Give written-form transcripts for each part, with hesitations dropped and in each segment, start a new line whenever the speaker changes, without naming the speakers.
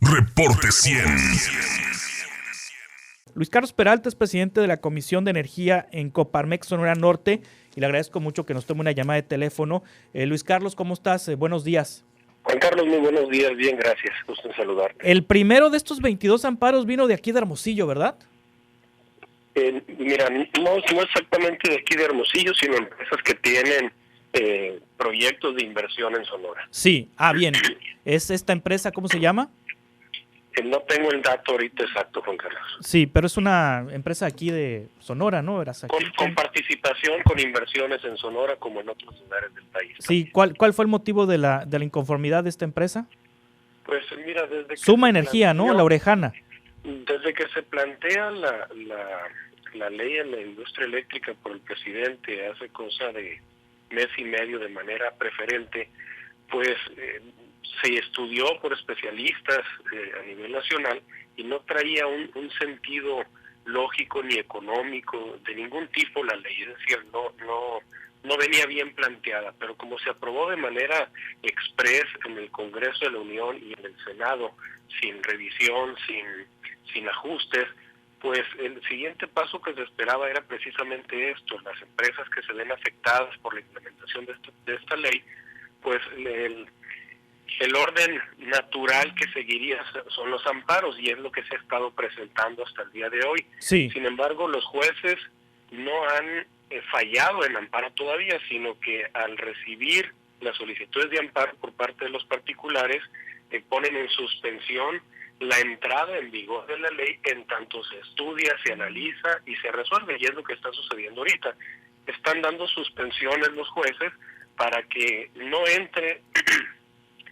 Reporte 100.
Luis Carlos Peralta es presidente de la Comisión de Energía en Coparmex Sonora Norte y le agradezco mucho que nos tome una llamada de teléfono. Luis Carlos, ¿cómo estás? Buenos días.
Juan Carlos, muy buenos días, bien, gracias, gusto en saludarte.
El primero de estos 22 amparos vino de aquí de Hermosillo, ¿verdad?
Mira, no exactamente de aquí de Hermosillo, sino empresas que tienen proyectos de inversión en Sonora.
Sí, bien. ¿Es esta empresa, cómo se llama?
No tengo el dato ahorita exacto, Juan Carlos.
Sí, pero es una empresa aquí de Sonora, ¿no?
Con participación, con inversiones en Sonora como en otros lugares del país.
Sí, ¿cuál fue el motivo de la inconformidad de esta empresa?
Pues mira, desde que
Suma Energía, ¿no? La Orejana.
Desde que se plantea la ley en la industria eléctrica por el presidente hace cosa de mes y medio de manera preferente, pues se estudió por especialistas a nivel nacional y no traía un sentido lógico ni económico de ningún tipo la ley, es decir, no venía bien planteada, pero como se aprobó de manera express en el Congreso de la Unión y en el Senado, sin revisión, sin ajustes, pues el siguiente paso que se esperaba era precisamente esto: las empresas que se ven afectadas por la implementación de esta ley, pues el orden natural que seguiría son los amparos, y es lo que se ha estado presentando hasta el día de hoy.
Sí.
Sin embargo, los jueces no han fallado en amparo todavía, sino que al recibir las solicitudes de amparo por parte de los particulares, ponen en suspensión la entrada en vigor de la ley en tanto se estudia, se analiza y se resuelve, y es lo que está sucediendo ahorita. Están dando suspensiones los jueces para que no entre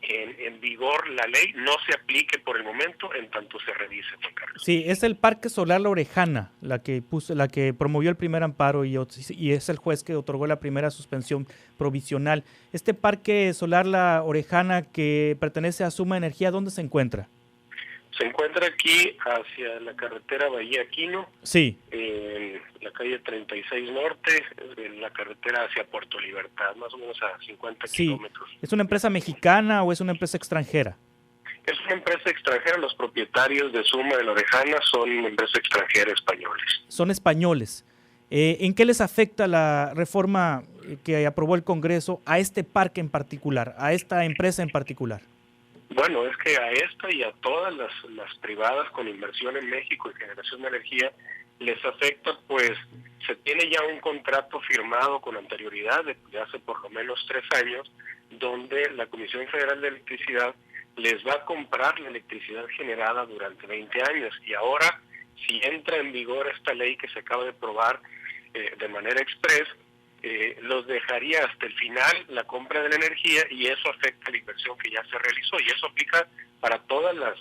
en vigor la ley, no se aplique por el momento en tanto se revise, Juan Carlos.
Sí, es el Parque Solar La Orejana la que promovió el primer amparo y es el juez que otorgó la primera suspensión provisional. Este Parque Solar La Orejana, que pertenece a Suma Energía, ¿dónde se encuentra?
Se encuentra aquí hacia la carretera Bahía Quino,
sí,
en la calle 36 Norte, en la carretera hacia Puerto Libertad, más o menos a 50 kilómetros.
¿Es una empresa mexicana o es una empresa extranjera?
Es una empresa extranjera, los propietarios de Suma de La Orejana son una empresa extranjera, españoles.
Son españoles. ¿En qué les afecta la reforma que aprobó el Congreso a este parque en particular, a esta empresa en particular?
Bueno, es que a esta y a todas las privadas con inversión en México y generación de energía les afecta, pues se tiene ya un contrato firmado con anterioridad de hace por lo menos 3 años, donde la Comisión Federal de Electricidad les va a comprar la electricidad generada durante 20 años. Y ahora, si entra en vigor esta ley que se acaba de aprobar de manera express, los dejaría hasta el final la compra de la energía, y eso afecta la inversión que ya se realizó, y eso aplica para todas las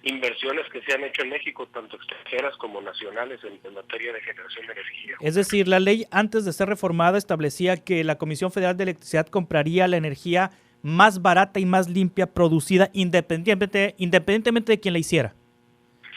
inversiones que se han hecho en México, tanto extranjeras como nacionales, en materia de generación de energía.
Es decir, la ley antes de ser reformada establecía que la Comisión Federal de Electricidad compraría la energía más barata y más limpia producida independientemente de quien la hiciera.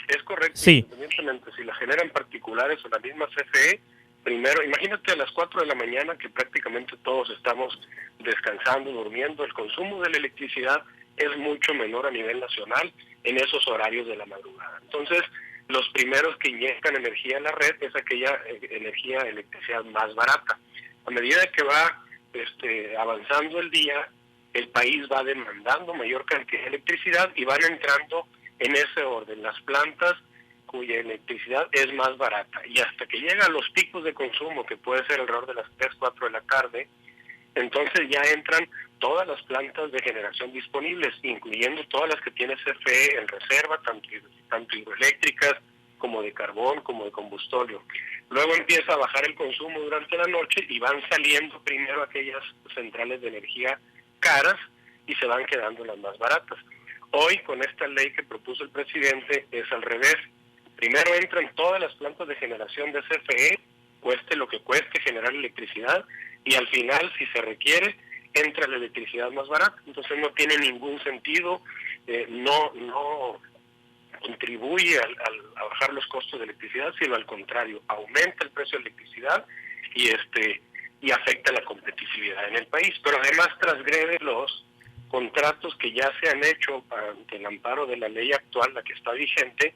Es correcto,
sí.
Independientemente si la generan particulares o la misma CFE. Primero, imagínate a las 4 de la mañana, que prácticamente todos estamos descansando, durmiendo, el consumo de la electricidad es mucho menor a nivel nacional en esos horarios de la madrugada. Entonces, los primeros que inyectan energía en la red es aquella electricidad más barata. A medida que va avanzando el día, el país va demandando mayor cantidad de electricidad y van entrando en ese orden las plantas cuya electricidad es más barata, y hasta que llega a los picos de consumo, que puede ser alrededor de las 3, 4 de la tarde, entonces ya entran todas las plantas de generación disponibles, incluyendo todas las que tiene CFE en reserva, tanto hidroeléctricas como de carbón, como de combustóleo. Luego empieza a bajar el consumo durante la noche y van saliendo primero aquellas centrales de energía caras y se van quedando las más baratas. Hoy, con esta ley que propuso el presidente, es al revés. Primero entran todas las plantas de generación de CFE, cueste lo que cueste generar electricidad, y al final, si se requiere, entra la electricidad más barata. Entonces no tiene ningún sentido, no contribuye a bajar los costos de electricidad, sino al contrario, aumenta el precio de electricidad y afecta la competitividad en el país. Pero además transgrede los contratos que ya se han hecho ante el amparo de la ley actual, la que está vigente,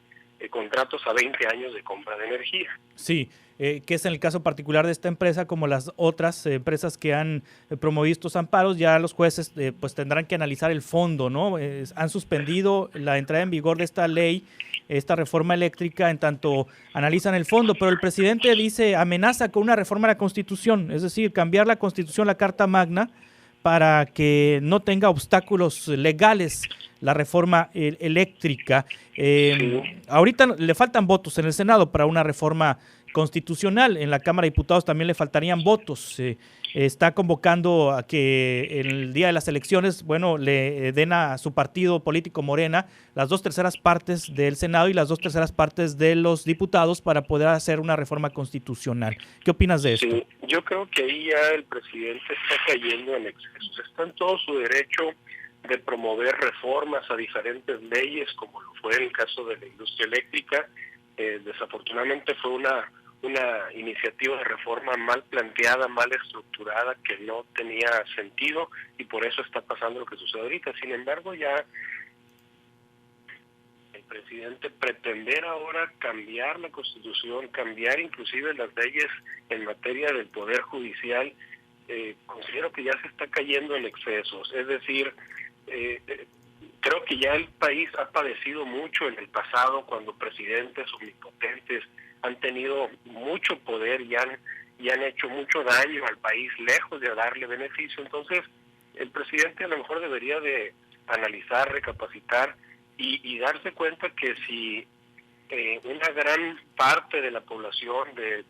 contratos a 20 años de compra de energía.
Sí, que es en el caso particular de esta empresa, como las otras empresas que han promovido estos amparos, ya los jueces pues tendrán que analizar el fondo, ¿no? Han suspendido la entrada en vigor de esta ley, esta reforma eléctrica, en tanto analizan el fondo, pero el presidente dice, amenaza con una reforma a la Constitución, es decir, cambiar la Constitución, la Carta Magna, para que no tenga obstáculos legales la reforma eléctrica. Ahorita le faltan votos en el Senado para una reforma constitucional. En la Cámara de Diputados también le faltarían votos. Está convocando a que en el día de las elecciones, bueno, le den a su partido político Morena las 2/3 partes del Senado y las 2/3 partes de los diputados para poder hacer una reforma constitucional. ¿Qué opinas de esto?
Sí, yo creo que ahí ya el presidente está cayendo en excesos. Está en todo su derecho de promover reformas a diferentes leyes, como lo fue en el caso de la industria eléctrica. Desafortunadamente fue una iniciativa de reforma mal planteada, mal estructurada, que no tenía sentido, y por eso está pasando lo que sucede ahorita. Sin embargo, ya el presidente pretender ahora cambiar la Constitución, cambiar inclusive las leyes en materia del Poder Judicial, considero que ya se está cayendo en excesos. Es decir, creo que ya el país ha padecido mucho en el pasado cuando presidentes omnipotentes han tenido mucho poder y han hecho mucho daño al país, lejos de darle beneficio. Entonces, el presidente a lo mejor debería de analizar, recapacitar y darse cuenta que si una gran parte de la población de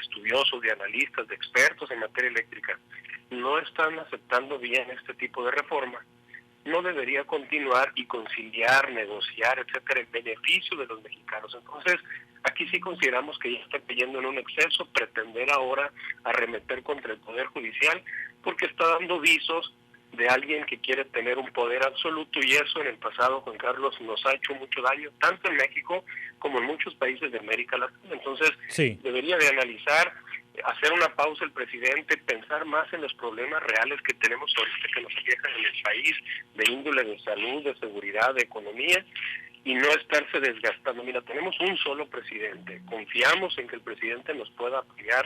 estudiosos, de analistas, de expertos en materia eléctrica no están aceptando bien este tipo de reforma, no debería continuar y conciliar, negociar, etcétera, en beneficio de los mexicanos. Entonces, aquí sí consideramos que ya está cayendo en un exceso pretender ahora arremeter contra el Poder Judicial, porque está dando visos de alguien que quiere tener un poder absoluto, y eso en el pasado, Juan Carlos, nos ha hecho mucho daño, tanto en México como en muchos países de América Latina. Entonces, sí, debería de analizar, hacer una pausa el presidente, pensar más en los problemas reales que tenemos ahorita que nos aquejan en el país, de índole de salud, de seguridad, de economía, y no estarse desgastando. Mira, tenemos un solo presidente, confiamos en que el presidente nos pueda apoyar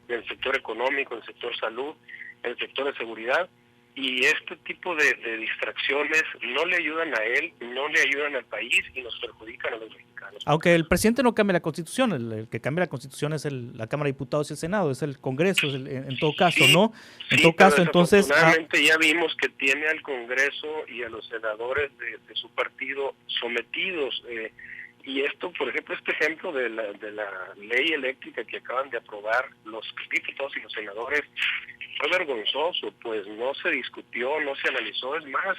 en el sector económico, en el sector salud, en el sector de seguridad, y este tipo de distracciones no le ayudan a él, no le ayudan al país y nos perjudican a los mexicanos.
Aunque el presidente no cambie la Constitución, el que cambia la Constitución es la Cámara de Diputados y el Senado, es el Congreso, en todo caso, sí, ¿no? En todo caso, entonces...
Desafortunadamente ya vimos que tiene al Congreso y a los senadores de su partido sometidos, y esto, por ejemplo, este ejemplo de la ley eléctrica que acaban de aprobar los diputados y los senadores, fue vergonzoso, pues no se discutió, no se analizó, es más,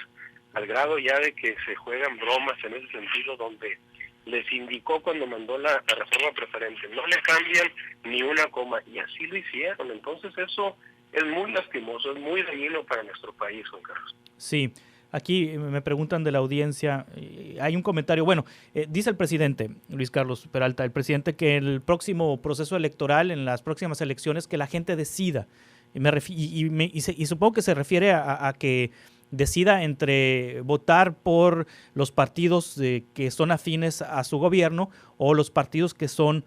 al grado ya de que se juegan bromas en ese sentido, donde les indicó cuando mandó la reforma preferente, no le cambian ni una coma, y así lo hicieron. Entonces eso es muy lastimoso, es muy dañino para nuestro país, Juan Carlos.
Sí. Aquí me preguntan de la audiencia, hay un comentario, bueno, dice el presidente, Luis Carlos Peralta, el presidente, que en el próximo proceso electoral, en las próximas elecciones, que la gente decida, y supongo que se refiere a que decida entre votar por los partidos que son afines a su gobierno o los partidos que son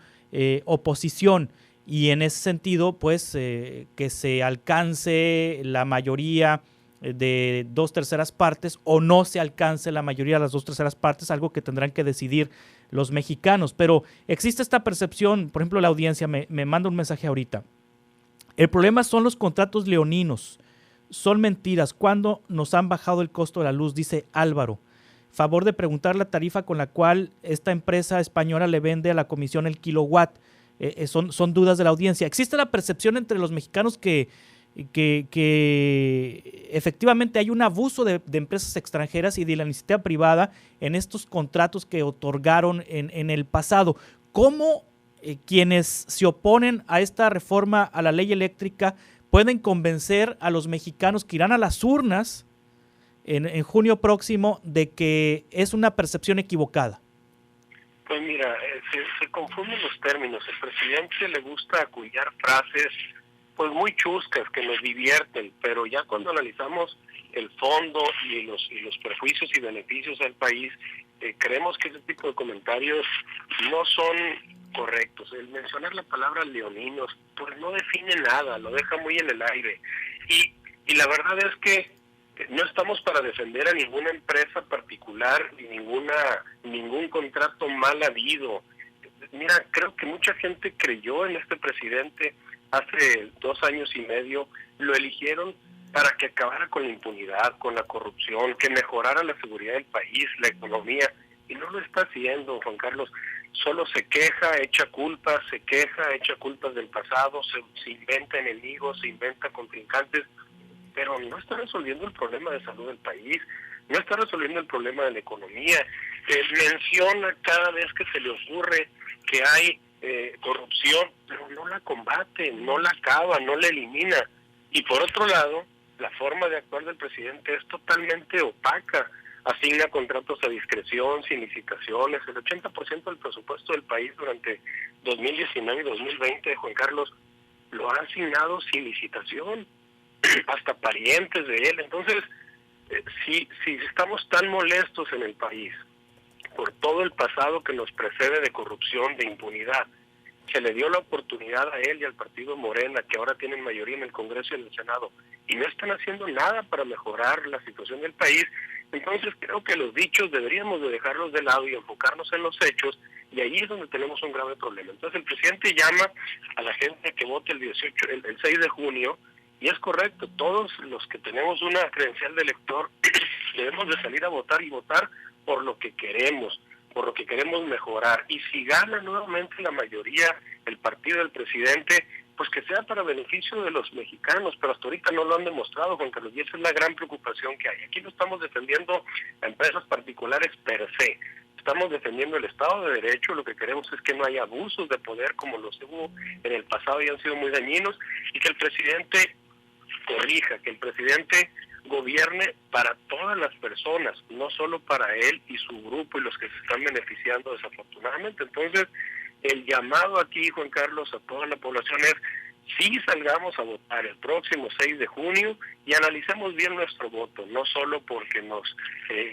oposición, y en ese sentido, pues, que se alcance la mayoría de 2/3 partes o no se alcance la mayoría de las 2/3 partes, algo que tendrán que decidir los mexicanos. Pero existe esta percepción, por ejemplo, la audiencia me manda un mensaje ahorita. El problema son los contratos leoninos, son mentiras. ¿Cuándo nos han bajado el costo de la luz? Dice Álvaro. Favor de preguntar la tarifa con la cual esta empresa española le vende a la comisión el kilowatt. Son dudas de la audiencia. ¿Existe la percepción entre los mexicanos que efectivamente hay un abuso de empresas extranjeras y de la iniciativa privada en estos contratos que otorgaron en el pasado? ¿Cómo quienes se oponen a esta reforma a la ley eléctrica pueden convencer a los mexicanos que irán a las urnas en junio próximo de que es una percepción equivocada?
Pues mira, se confunden los términos. El presidente le gusta acuñar frases pues muy chuscas que nos divierten, pero ya cuando analizamos el fondo y los perjuicios y beneficios al país, creemos que ese tipo de comentarios no son correctos. El mencionar la palabra leoninos, pues no define nada, lo deja muy en el aire. Y la verdad es que no estamos para defender a ninguna empresa particular, ni ningún contrato mal habido. Mira, creo que mucha gente creyó en este presidente hace 2 años y medio, lo eligieron para que acabara con la impunidad, con la corrupción, que mejorara la seguridad del país, la economía, y no lo está haciendo, Juan Carlos. Solo se queja, echa culpas del pasado, se inventa enemigos, se inventa contrincantes, pero no está resolviendo el problema de salud del país, no está resolviendo el problema de la economía. Menciona cada vez que se le ocurre que hay corrupción, pero no la combate, no la acaba, no la elimina. Y por otro lado, la forma de actuar del presidente es totalmente opaca. Asigna contratos a discreción, sin licitaciones. El 80% del presupuesto del país durante 2019 y 2020, Juan Carlos, lo ha asignado sin licitación, hasta parientes de él. Entonces, si estamos tan molestos en el país por todo el pasado que nos precede de corrupción, de impunidad, se le dio la oportunidad a él y al partido Morena, que ahora tienen mayoría en el Congreso y en el Senado, y no están haciendo nada para mejorar la situación del país, entonces creo que los dichos deberíamos de dejarlos de lado y enfocarnos en los hechos, y ahí es donde tenemos un grave problema. Entonces el presidente llama a la gente que vote el 6 de junio, y es correcto, todos los que tenemos una credencial de elector debemos de salir a votar y votar por lo que queremos mejorar. Y si gana nuevamente la mayoría el partido del presidente, pues que sea para beneficio de los mexicanos, pero hasta ahorita no lo han demostrado, Juan Carlos, y esa es la gran preocupación que hay. Aquí no estamos defendiendo a empresas particulares per se, estamos defendiendo el Estado de Derecho. Lo que queremos es que no haya abusos de poder como los hubo en el pasado y han sido muy dañinos, y que el presidente corrija, que el presidente gobierne para todas las personas, no solo para él y su grupo y los que se están beneficiando desafortunadamente. Entonces, el llamado aquí, Juan Carlos, a toda la población es: sí salgamos a votar el próximo 6 de junio y analicemos bien nuestro voto, no solo porque nos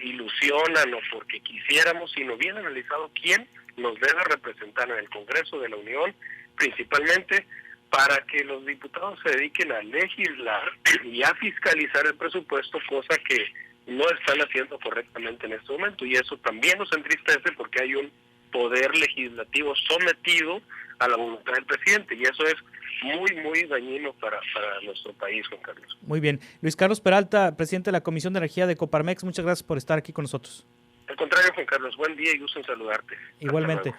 ilusionan o porque quisiéramos, sino bien analizado quién nos debe representar en el Congreso de la Unión, principalmente para que los diputados se dediquen a legislar y a fiscalizar el presupuesto, cosa que no están haciendo correctamente en este momento. Y eso también nos entristece porque hay un poder legislativo sometido a la voluntad del presidente, y eso es muy, muy dañino para nuestro país, Juan Carlos.
Muy bien. Luis Carlos Peralta, presidente de la Comisión de Energía de Coparmex, muchas gracias por estar aquí con nosotros.
Al contrario, Juan Carlos, buen día y gusto en saludarte.
Igualmente.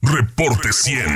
Reporte 100.